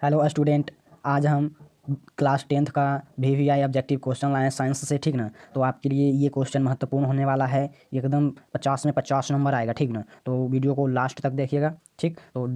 Hello student. आज हम class 10th का VVI ऑब्जेक्टिव क्वेश्चन लाए हैं साइंस से, ठीक ना। तो आपके लिए ये क्वेश्चन महत्वपूर्ण होने वाला है, एकदम 50 में 50 नंबर आएगा, ठीक ना। तो वीडियो को लास्ट तक देखिएगा, ठीक। तो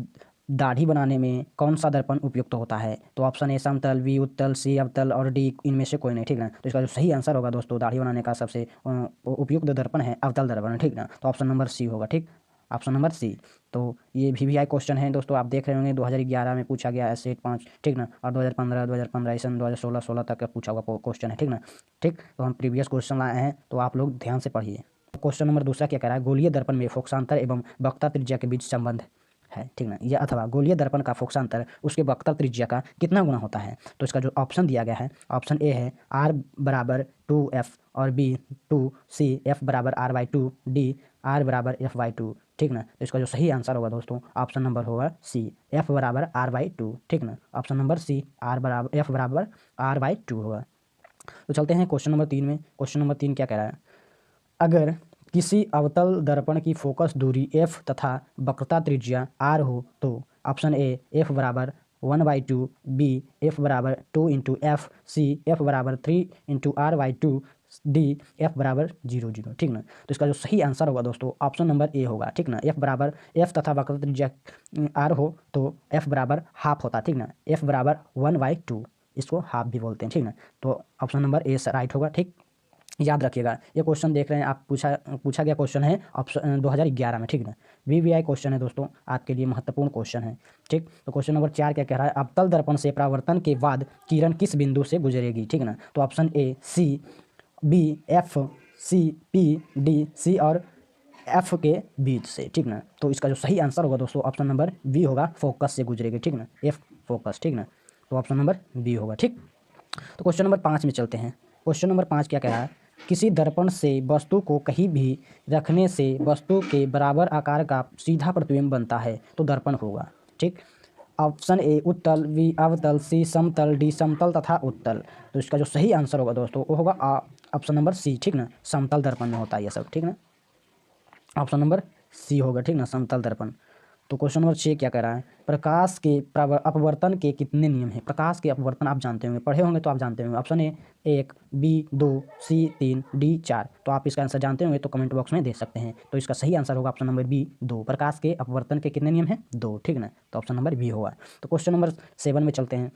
दाढ़ी बनाने में कौन सा दर्पण उपयुक्त होता है? तो ऑप्शन ए समतल, बी उत्तल, सी अवतल और डी इनमें से कोई नहीं, ठीक ना। तो इसका जो सही आंसर होगा दोस्तों, दाढ़ी बनाने का सबसे उपयुक्त दर्पण है अवतल दर्पण, ठीक ना। तो ऑप्शन नंबर सी होगा, ठीक। Option number C. तो ये VVI क्वेश्चन है दोस्तों, आप देख रहे होंगे 2011 में पूछा गया है सेट 5, ठीक ना। और 2015 ईसन 2016 तक का पूछा हुआ क्वेश्चन है, ठीक ना। ठीक, तो हम प्रीवियस क्वेश्चन लाए हैं, तो आप लोग ध्यान से पढ़िए। क्वेश्चन नंबर दूसरा क्या कह रहा है? गोलीय दर्पण में फोकसांतर एवं वक्रता त्रिज्या के बीच संबंध है, ठीक ना। यह अथवा गोलीय दर्पण का फोकसांतर उसके वक्रता त्रिज्या का कितना गुना होता है? तो इसका जो ऑप्शन दिया गया है, ऑप्शन ए है R बराबर 2F और बी 2C, F बराबर R/2, डी R बराबर F/2, ठीक ना। तो इसका जो सही आंसर होगा दोस्तों, ऑप्शन नंबर होगा सी, F बराबर R/2, ठीक ना। ऑप्शन नंबर सी, F बराबर R/2 होगा। तो चलते हैं क्वेश्चन नंबर 3 में। क्वेश्चन नंबर 3 क्या कह रहा है? अगर किसी अवतल दर्पण की फोकस दूरी f तथा वक्रता त्रिज्या r हो तो ऑप्शन ए f बराबर 1/2, बी f बराबर 2 × f, सी f बराबर 3 × r/2, डी f बराबर 0, ठीक ना। तो इसका जो सही आंसर होगा दोस्तों, ऑप्शन नंबर ए होगा, ठीक ना। f तथा वक्रता त्रिज्या r हो तो f बराबर हाफ होता है, ठीक ना। f बराबर 1/2, इसको हाफ भी बोलते हैं, ठीक ना। तो ऑप्शन नंबर ए राइट होगा, ठीक। याद रखिएगा, ये क्वेश्चन देख रहे हैं आप, पूछा गया क्वेश्चन है ऑप्शन 2011 में, ठीक ना। VVI क्वेश्चन है दोस्तों, आपके लिए महत्वपूर्ण क्वेश्चन है, ठीक। तो क्वेश्चन नंबर 4 क्या कह रहा है? अवतल दर्पण से परावर्तन के बाद किरण किस बिंदु से गुजरेगी, ठीक ना। तो option A C, B F, C P, D C और F के बीच से, ठीक ना। तो इसका जो सही आंसर होगा दोस्तों, ऑप्शन नंबर बी होगा, फोकस से गुजरेगी, ठीक ना। F फोकस, ठीक ना। तो ऑप्शन नंबर बी होगा, ठीक। तो क्वेश्चन नंबर 5 में चलते हैं। क्वेश्चन नंबर 5 क्या कह रहा है? किसी दर्पण से वस्तु को कहीं भी रखने से वस्तु के बराबर आकार का सीधा प्रतिबिंब बनता है तो दर्पण होगा, ठीक। ऑप्शन ए उत्तल, बी अवतल, सी समतल, डी समतल तथा उत्तल। तो इसका जो सही आंसर होगा दोस्तों, वो होगा ऑप्शन नंबर सी, ठीक ना। समतल दर्पण में होता है ये सब, ठीक ना। ऑप्शन नंबर सी होगा, ठीक ना, समतल दर्पण। तो क्वेश्चन नंबर 6 क्या कह रहा है? प्रकाश के अपवर्तन के कितने नियम हैं? प्रकाश के अपवर्तन आप जानते होंगे, पढ़े होंगे तो आप जानते होंगे। Option A 1, B 2, C 3, D 4। तो आप इसका आंसर जानते होंगे तो कमेंट बॉक्स में दे सकते हैं। तो इसका सही आंसर होगा ऑप्शन नंबर बी 2। प्रकाश के अपवर्तन के कितने नियम हैं? 2, ठीक ना। तो ऑप्शन नंबर बी होगा। तो क्वेश्चन नंबर 7 में चलते हैं।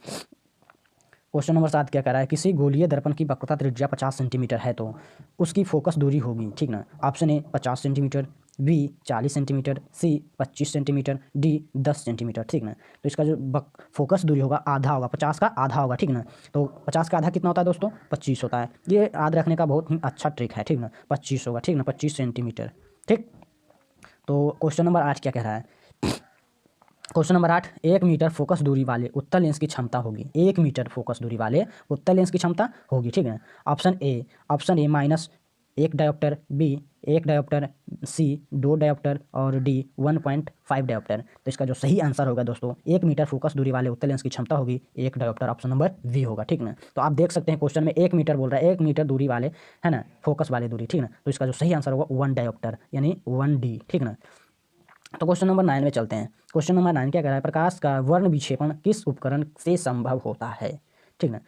क्वेश्चन नंबर 7 क्या कह रहा है? किसी गोलीय दर्पण की वक्रता त्रिज्या 50 सेंटीमीटर है तो उसकी फोकस दूरी होगी, ठीक ना। Option A 50 centimetre, B 40 centimetre, C 25 centimetre, D 10 centimetre, ठीक ना। तो इसका जो फोकस दूरी होगा आधा होगा, 50 का आधा होगा, ठीक ना। तो 50 का आधा कितना होता है दोस्तों? 25 होता है। ये याद रखने का बहुत ही अच्छा ट्रिक है, ठीक ना। 25 होगा, ठीक ना, 25 सेंटीमीटर, ठीक। तो क्वेश्चन नंबर 8 क्या कह रहा है? क्वेश्चन नंबर 8, 1 मीटर फोकस दूरी वाले उत्तल लेंस की क्षमता होगी। 1 मीटर फोकस दूरी वाले उत्तल लेंस की क्षमता होगी, ठीक है। Option A -1 dioptre, B 1 dioptre, C 2 dioptre और डी 1.5 डायोप्टर। तो इसका जो सही आंसर होगा दोस्तों, 1 मीटर फोकस दूरी वाले उत्तल लेंस की क्षमता होगी 1 डायोप्टर, ऑप्शन नंबर वी होगा, ठीक ना। तो आप देख सकते हैं क्वेश्चन में 1 मीटर बोल रहा है, 1 मीटर दूरी वाले, है ना, फोकस वाले दूरी, ठीक ना। तो इसका जो सही आंसर होगा 1 डायोप्टर यानी 1D, ठीक ना। तो क्वेश्चन नंबर 9 में चलते हैं। क्वेश्चन नंबर 9 क्या कह रहा है? प्रकाश का वर्ण विक्षेपण किस उपकरण से संभव होता है, ठीक ना।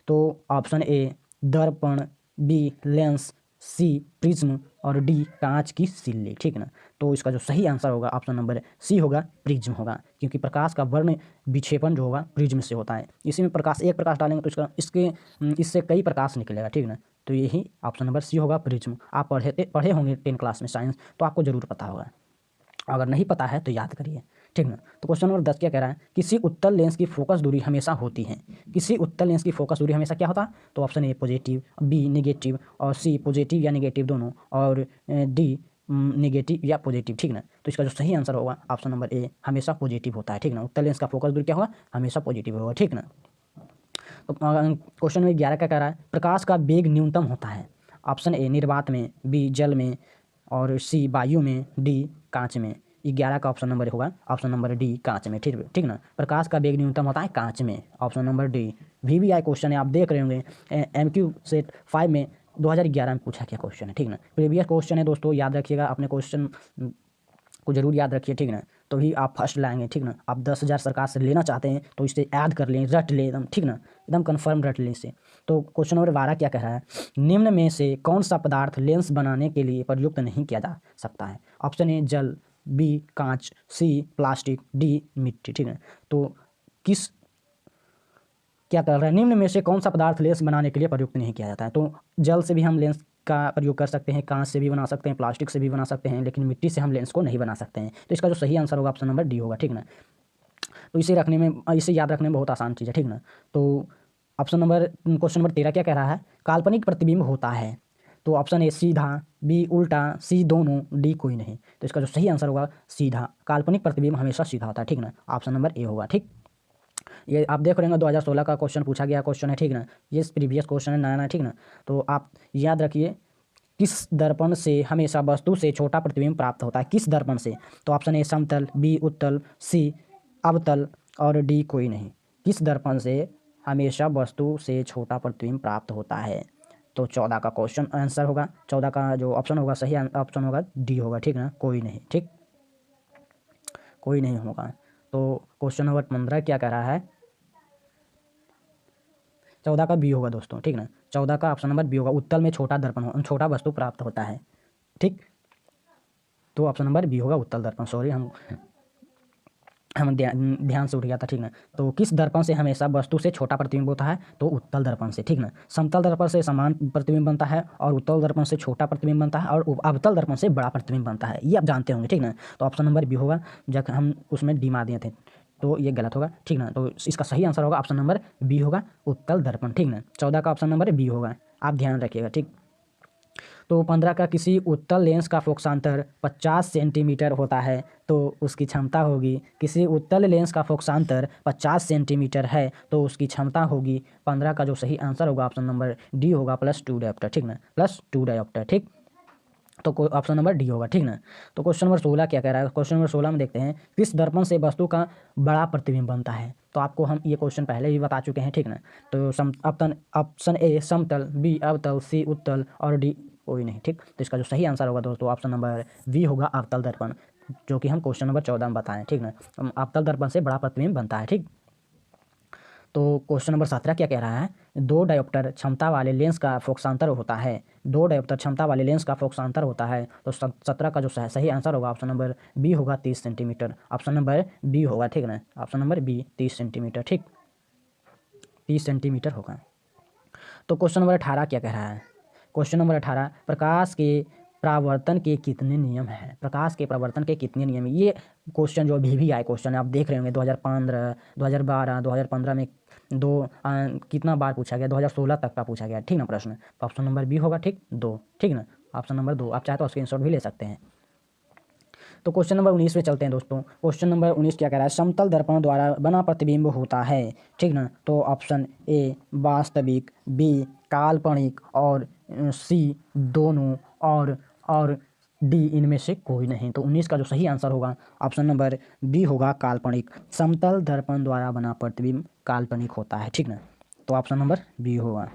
तो ऑप्शन ए दर्पण, बी लेंस, सी प्रिज्म और डी कांच की सिल्ली, ठीक ना। तो इसका जो सही आंसर होगा ऑप्शन नंबर सी होगा, प्रिज्म होगा, क्योंकि प्रकाश का वर्ण विक्षेपण जो होगा प्रिज्म से होता है। इसी में एक प्रकाश डालेंगे तो इससे कई प्रकाश निकलेगा, ठीक ना। तो यही ऑप्शन नंबर सी होगा, प्रिज्म। आप पढ़े होंगे 10 क्लास में साइंस, तो आपको जरूर पता होगा। अगर नहीं पता है तो याद करिए, ठीक ना। तो क्वेश्चन नंबर 10 क्या कह रहा है? किसी उत्तल लेंस की फोकस दूरी हमेशा होती है। किसी उत्तल लेंस की फोकस दूरी हमेशा क्या होता है? तो option A positive, B negative और सी पॉजिटिव या नेगेटिव दोनों और डी नेगेटिव या पॉजिटिव, ठीक ना। तो इसका जो सही आंसर होगा ऑप्शन नंबर ए हमेशा पॉजिटिव होता है, ठीक ना। उत्तल लेंस का फोकस दूरी क्या होगा? हमेशा पॉजिटिव होगा, ठीक ना। तो क्वेश्चन नंबर 11 क्या कह रहा है? प्रकाश का वेग न्यूनतम होता है। ऑप्शन ए निर्वात में, बी जल में और सी वायु में, डी कांच में। 11 का ऑप्शन नंबर होगा ऑप्शन नंबर डी कांच में, ठीक ठीक ना। प्रकाश का वेग न्यूनतम होता है कांच में, option number D. VVI question है, आप देख रहे होंगे MQ सेट 5 में 2011 में पूछा क्या क्वेश्चन है, ठीक ना। प्रीवियस क्वेश्चन है दोस्तों, याद रखिएगा। अपने क्वेश्चन को जरूर याद रखिए, ठीक ना। तो ही आप फर्स्ट लाएंगे, ठीक ना। आप 10,000 सरकार से लेना चाहते हैं तो इसे ऐड कर लें, रट लें एकदम, ठीक ना, एकदम कन्फर्म रट लें इसे। तो क्वेश्चन नंबर 12 क्या कह रहा है, निम्न में से कौन सा पदार्थ लेंस बनाने के लिए प्रयुक्त नहीं किया जा सकता है। ऑप्शन ए जल, बी कांच, सी प्लास्टिक, डी मिट्टी, ठीक है। तो किस क्या कर रहा है, निम्न में से कौन सा पदार्थ लेंस बनाने के लिए प्रयुक्त नहीं किया जाता है। तो जल से भी हम लेंस का प्रयोग कर सकते हैं, कांच से भी बना सकते हैं, प्लास्टिक से भी बना सकते हैं, लेकिन मिट्टी से हम लेंस को नहीं बना सकते हैं। तो इसका जो सही आंसर होगा ऑप्शन नंबर डी होगा, ठीक ना। तो इसे याद रखने में बहुत आसान चीज़ है, ठीक ना। तो क्वेश्चन नंबर 13 क्या कह रहा है, काल्पनिक प्रतिबिंब होता है। तो ऑप्शन ए सीधा, बी उल्टा, सी दोनों, डी कोई नहीं। तो इसका जो सही आंसर होगा सीधा, काल्पनिक प्रतिबिंब हमेशा सीधा होता है, ठीक ना। ऑप्शन नंबर ए होगा, ठीक। ये आप देख रहे होंगे 2016 का क्वेश्चन पूछा गया क्वेश्चन है, ठीक ना। ये प्रीवियस क्वेश्चन है, नया, ठीक ना। तो आप याद रखिए, किस दर्पण से हमेशा वस्तु से छोटा प्रतिबिंब प्राप्त होता है, किस दर्पण से। तो ऑप्शन ए समतल, बी उत्तल, सी अवतल और डी कोई नहीं। किस दर्पण से हमेशा वस्तु से छोटा प्रतिबिंब प्राप्त होता है। तो 14 का क्वेश्चन आंसर होगा, 14 का जो ऑप्शन होगा सही ऑप्शन होगा डी होगा, ठीक ना, कोई नहीं, ठीक, कोई नहीं होगा। तो क्वेश्चन नंबर 15 क्या कह रहा है, 14 का बी होगा दोस्तों, ठीक ना। 14 का ऑप्शन नंबर बी होगा, उत्तल में छोटा दर्पण छोटा वस्तु प्राप्त होता है, ठीक। तो ऑप्शन नंबर बी होगा उत्तल दर्पण, सॉरी हम ध्यान से उठ गया था, ठीक ना। तो किस दर्पण से हमेशा वस्तु से छोटा प्रतिबिंब होता है, तो उत्तल दर्पण से, ठीक ना। समतल दर्पण से समान प्रतिबिंब बनता है और उत्तल दर्पण से छोटा प्रतिबिंब बनता है और अवतल दर्पण से बड़ा प्रतिबिंब बनता है, ये आप जानते होंगे, ठीक ना। तो ऑप्शन नंबर बी होगा, जब हम उसमें डी मार दिए थे तो ये गलत होगा, ठीक ना। तो इसका सही आंसर होगा ऑप्शन नंबर बी होगा, उत्तल दर्पण, ठीक ना। 14 का ऑप्शन नंबर बी होगा, आप ध्यान रखिएगा, ठीक। तो 15 का किसी उत्तल लेंस का फोकसांतर 50 सेंटीमीटर होता है तो उसकी क्षमता होगी, किसी उत्तल लेंस का फोकसांतर 50 सेंटीमीटर है तो उसकी क्षमता होगी 15 का जो सही आंसर होगा ऑप्शन नंबर डी होगा, +2 डायोप्टर, ठीक ना, +2 डायोप्टर, ठीक। तो ऑप्शन नंबर डी होगा, ठीक ना। तो क्वेश्चन नंबर 16 क्या कह रहा है, क्वेश्चन नंबर 16 में देखते हैं, किस दर्पण से वस्तु का बड़ा प्रतिबिंब बनता है। तो आपको हम ये क्वेश्चन पहले भी बता चुके हैं, ठीक ना। तो ऑप्शन ए समतल, बी अवतल, सी उत्तल और डी कोई नहीं, ठीक। तो इसका जो सही आंसर होगा दोस्तों ऑप्शन नंबर बी होगा, अवतल दर्पण, जो कि हम क्वेश्चन नंबर 14 में बताएं, ठीक ना। अवतल दर्पण से बड़ा प्रतिबिंब बनता है, ठीक। तो क्वेश्चन नंबर 17 क्या कह रहा है, 2 डायोप्टर क्षमता वाले लेंस का फोकसांतर होता है, 2 डायोप्टर क्षमता वाले लेंस का फोकसांतर होता है। तो 17 का जो सही आंसर होगा ऑप्शन नंबर बी होगा, 30 सेंटीमीटर, ऑप्शन नंबर बी होगा, ठीक ना। ऑप्शन नंबर बी 30 सेंटीमीटर, ठीक, 30 सेंटीमीटर होगा। तो क्वेश्चन नंबर 18 क्या कह रहा है, क्वेश्चन नंबर 18, प्रकाश के परावर्तन के कितने नियम हैं, प्रकाश के परावर्तन के कितने नियम हैं। ये क्वेश्चन जो अभी भी आए क्वेश्चन है, आप देख रहे होंगे 2015, 2012, 2015 में कितना बार पूछा गया, 2016 तक का पूछा गया, ठीक ना प्रश्न। तो ऑप्शन नंबर बी होगा, ठीक, 2, ठीक ना, ऑप्शन नंबर 2, आप चाहे तो स्क्रीनशॉट भी ले सकते हैं। तो क्वेश्चन नंबर 19 में चलते हैं दोस्तों। क्वेश्चन नंबर 19 क्या कह रहा है, समतल दर्पण द्वारा बना प्रतिबिंब होता है, ठीक ना। तो ऑप्शन ए वास्तविक, बी काल्पनिक और सी दोनों और डी इनमें से कोई नहीं। तो 19 का जो सही आंसर होगा ऑप्शन नंबर बी होगा, काल्पनिक। समतल दर्पण द्वारा बना प्रतिबिंब काल्पनिक होता है, ठीक ना। तो ऑप्शन नंबर बी होगा।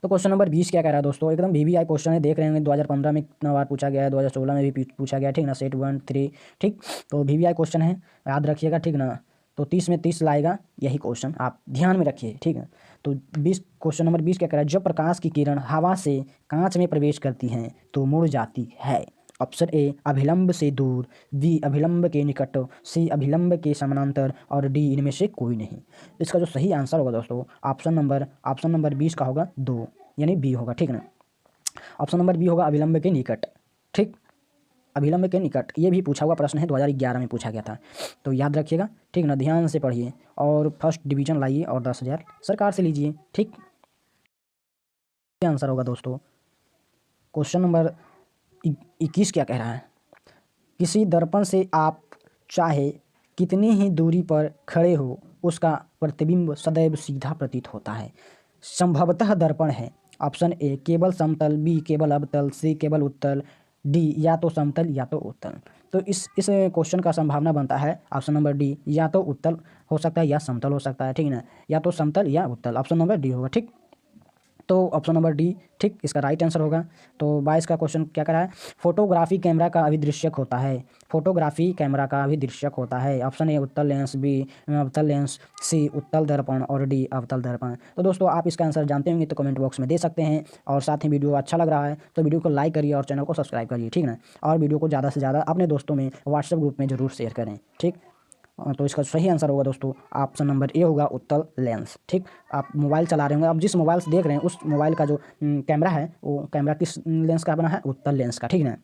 तो क्वेश्चन नंबर 20 क्या कह रहा है दोस्तों, एकदम VVI क्वेश्चन है, देख रहे होंगे 2015 में कितना बार पूछा गया है, 2016 में भी पूछा गया, ठीक ना, सेट 1, 3, ठीक। तो VVI क्वेश्चन है, याद रखिएगा, ठीक ना। तो 30 में 30 लाएगा यही क्वेश्चन, आप ध्यान में रखिए, ठीक है। तो क्वेश्चन नंबर 20 क्या कह रहा है, जब प्रकाश की किरण हवा से कांच में प्रवेश करती हैं तो मुड़ जाती है। ऑप्शन ए अभिलंब से दूर, बी अभिलंब के निकट, सी अभिलंब के समानांतर और डी इनमें से कोई नहीं। इसका जो सही आंसर होगा दोस्तों ऑप्शन नंबर 20 का होगा 2, यानी बी होगा, ठीक ना। ऑप्शन नंबर बी होगा अभिलंब के निकट, ठीक, अभिलंब के निकट। ये भी पूछा हुआ प्रश्न है, 2011 में पूछा गया था, तो याद रखिएगा, ठीक ना, ध्यान से पढ़िए और फर्स्ट डिवीजन लाइए और 10,000 सरकार से लीजिए, ठीक। आंसर होगा दोस्तों क्वेश्चन नंबर 21 क्या कह रहा है, किसी दर्पण से आप चाहे कितनी ही दूरी पर खड़े हो उसका प्रतिबिंब सदैव सीधा प्रतीत होता है। संभवतः दर्पण है, ऑप्शन ए केवल समतल, बी केवल अवतल, सी केवल उत्तल, डी या तो समतल या तो उत्तल। तो इस क्वेश्चन का संभावना बनता है ऑप्शन नंबर डी, या तो उत्तल हो सकता है या समतल हो सकता है, ठीक ना, या तो समतल या उत्तल, ऑप्शन नंबर डी होगा, ठीक। तो ऑप्शन नंबर डी ठीक इसका राइट आंसर होगा। तो 22 का क्वेश्चन क्या कर रहा है, फोटोग्राफी कैमरा का अभिदृश्यक होता है, फोटोग्राफी कैमरा का अभिदृश्यक होता है। ऑप्शन ए उत्तल लेंस, बी अवतल लेंस, सी उत्तल दर्पण और डी अवतल दर्पण। तो दोस्तों आप इसका आंसर जानते होंगे तो कमेंट बॉक्स में दे सकते हैं। और साथ ही वीडियो अच्छा लग रहा है तो वीडियो को लाइक करिए और चैनल को सब्सक्राइब करिए, ठीक ना। और वीडियो को ज़्यादा से ज़्यादा अपने दोस्तों में व्हाट्सएप ग्रुप में ज़रूर शेयर करें, ठीक। तो इसका सही आंसर होगा दोस्तों ऑप्शन नंबर ए होगा उत्तल लेंस, ठीक। आप मोबाइल चला रहे होंगे, आप जिस मोबाइल से देख रहे हैं उस मोबाइल का जो कैमरा है वो कैमरा किस लेंस का बना है, उत्तल लेंस का, ठीक ना।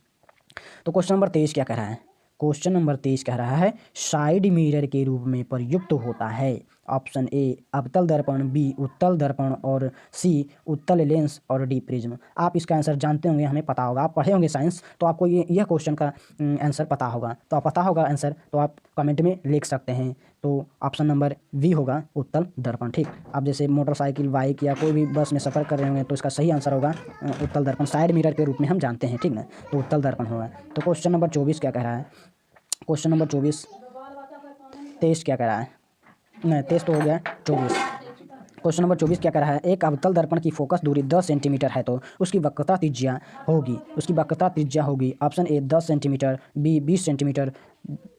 तो क्वेश्चन नंबर 23 क्या कह रहा है, क्वेश्चन नंबर 23 कह रहा है साइड मिरर के रूप में प्रयुक्त होता है। ऑप्शन ए अवतल दर्पण, बी उत्तल दर्पण और सी उत्तल लेंस और डी प्रिज्म। आप इसका आंसर जानते होंगे, हमें पता होगा, आप पढ़े होंगे साइंस तो आपको यह क्वेश्चन का आंसर पता होगा। तो आप पता होगा आंसर तो आप कमेंट में लिख सकते हैं। तो ऑप्शन नंबर बी होगा उत्तल दर्पण, ठीक। आप जैसे मोटरसाइकिल, बाइक या कोई भी बस में सफ़र कर रहे होंगे तो इसका सही आंसर होगा उत्तल दर्पण, साइड मिरर के रूप में हम जानते हैं, ठीक ना। तो उत्तल दर्पण होगा। तो क्वेश्चन नंबर 24 क्या कह रहा है, क्वेश्चन नंबर 24 23 क्या कह रहा है, नहीं 23 तो हो गया, 24। क्वेश्चन नंबर 24 क्या कह रहा है, एक अवतल दर्पण की फोकस दूरी 10 सेंटीमीटर है तो उसकी वक्रता त्रिज्या होगी। Option A 10 centimetre, B 20 centimetre,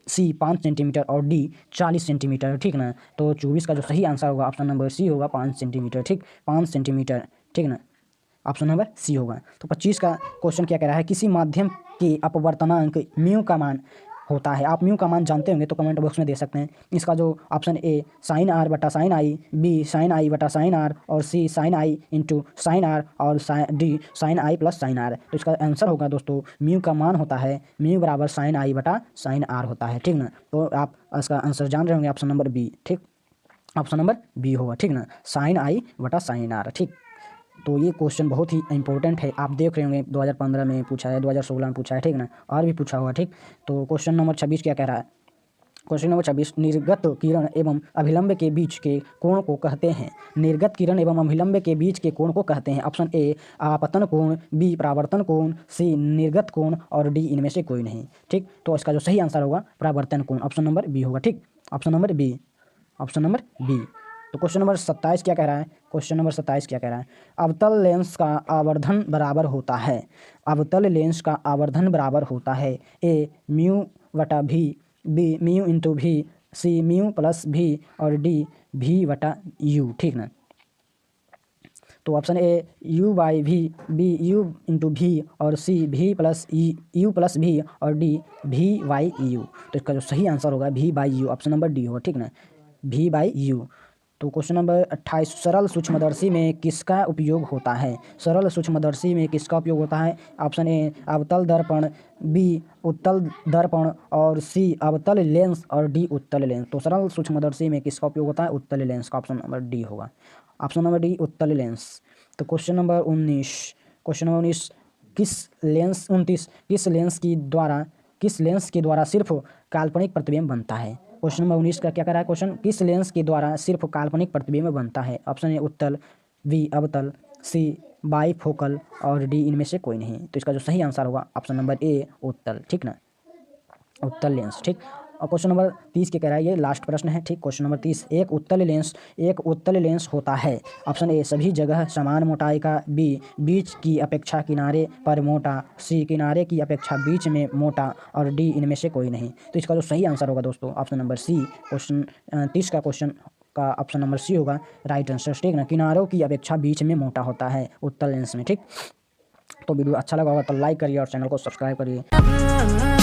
C 5 centimetre और डी 40 सेंटीमीटर, ठीक ना। तो 24 का जो सही आंसर होगा ऑप्शन नंबर सी होगा 5 सेंटीमीटर, ठीक, 5 सेंटीमीटर, ठीक ना। ऑप्शन नंबर सी होगा। तो 25 का क्वेश्चन क्या कह रहा है, किसी माध्यम के अपवर्तनांक म्यू का मान होता है। आप म्यू का मान जानते होंगे तो कमेंट बॉक्स में दे सकते हैं। इसका जो ऑप्शन ए साइन आर बटा sine I, B sine I बटा साइन आर और C sine I into sine R और D sine I plus sine R. तो इसका आंसर होगा दोस्तों म्यू का मान होता है म्यू बराबर साइन आई बटा साइन आर होता है, ठीक ना। तो आप इसका आंसर जान रहे होंगे ऑप्शन नंबर बी, ठीक, ऑप्शन नंबर बी होगा, ठीक ना, साइन आई बटा साइन आर, ठीक। तो ये क्वेश्चन बहुत ही इंपॉर्टेंट है, आप देख रहे होंगे 2015 में पूछा है, 2016 में पूछा है, ठीक ना, और भी पूछा हुआ, ठीक। तो क्वेश्चन नंबर 26 क्या कह रहा है, क्वेश्चन नंबर 26 निर्गत किरण एवं अभिलंब के बीच के कोण को कहते हैं। निर्गत किरण एवं अभिलंब के बीच के कोण को कहते हैं। ऑप्शन ए आपतन कोण, बी परावर्तन कोण, सी निर्गत कोण और डी इनमें से कोई नहीं, ठीक। तो इसका जो सही आंसर होगा परावर्तन कोण, ऑप्शन नंबर बी होगा, ठीक, option number B, option number B. तो क्वेश्चन नंबर 27 क्या कह रहा है, क्वेश्चन नंबर 27 क्या कह रहा है, अवतल लेंस का आवर्धन बराबर होता है। अवतल लेंस का आवर्धन बराबर होता है ए म्यू बटा भी, बी म्यू इंटू भी, सी म्यू प्लस भी और डी भी बटा यू, ठीक ना। तो ऑप्शन ए यू बाई भी, बी यू इंटू भी और सी भी प्लस यू प्लस भी और डी भी बाई यू। तो इसका जो सही आंसर होगा भी by you, option number D होगा, ठीक ना, भी बाई यू। तो क्वेश्चन नंबर 28 सरल सूक्ष्मदर्शी में किसका उपयोग होता है। सरल सूक्ष्मदर्शी में किसका उपयोग होता है। ऑप्शन ए अवतल दर्पण, बी उत्तल दर्पण और सी अवतल लेंस और डी उत्तल लेंस। तो सरल सूक्ष्मदर्शी में किसका उपयोग होता है, उत्तल लेंस का, ऑप्शन नंबर डी होगा, ऑप्शन नंबर डी उत्तल लेंस। तो क्वेश्चन नंबर 19, क्वेश्चन नंबर 19 किस लेंस के द्वारा सिर्फ काल्पनिक प्रतिबिंब बनता है। क्वेश्चन नंबर 19 का क्या कर रहा है क्वेश्चन, किस लेंस के द्वारा सिर्फ काल्पनिक प्रतिबिंब बनता है। ऑप्शन ए उत्तल, बी अवतल, सी बाईफोकल और डी इनमें से कोई नहीं। तो इसका जो सही आंसर होगा ऑप्शन नंबर ए उत्तल, ठीक ना, उत्तल लेंस, ठीक। और क्वेश्चन नंबर 30 के कह रहा है, ये लास्ट प्रश्न है, ठीक। क्वेश्चन नंबर 30 एक उत्तल लेंस होता है। ऑप्शन ए सभी जगह समान मोटाई का, बी बीच की अपेक्षा किनारे पर मोटा, सी किनारे की अपेक्षा बीच में मोटा और डी इनमें से कोई नहीं। तो इसका जो सही आंसर होगा दोस्तों ऑप्शन नंबर सी, क्वेश्चन 30 का क्वेश्चन का ऑप्शन नंबर सी होगा राइट आंसर, ठीक ना, किनारों की अपेक्षा बीच में मोटा होता है उत्तल लेंस में, ठीक। तो वीडियो अच्छा लगा होगा तो लाइक करिए और चैनल को सब्सक्राइब करिए।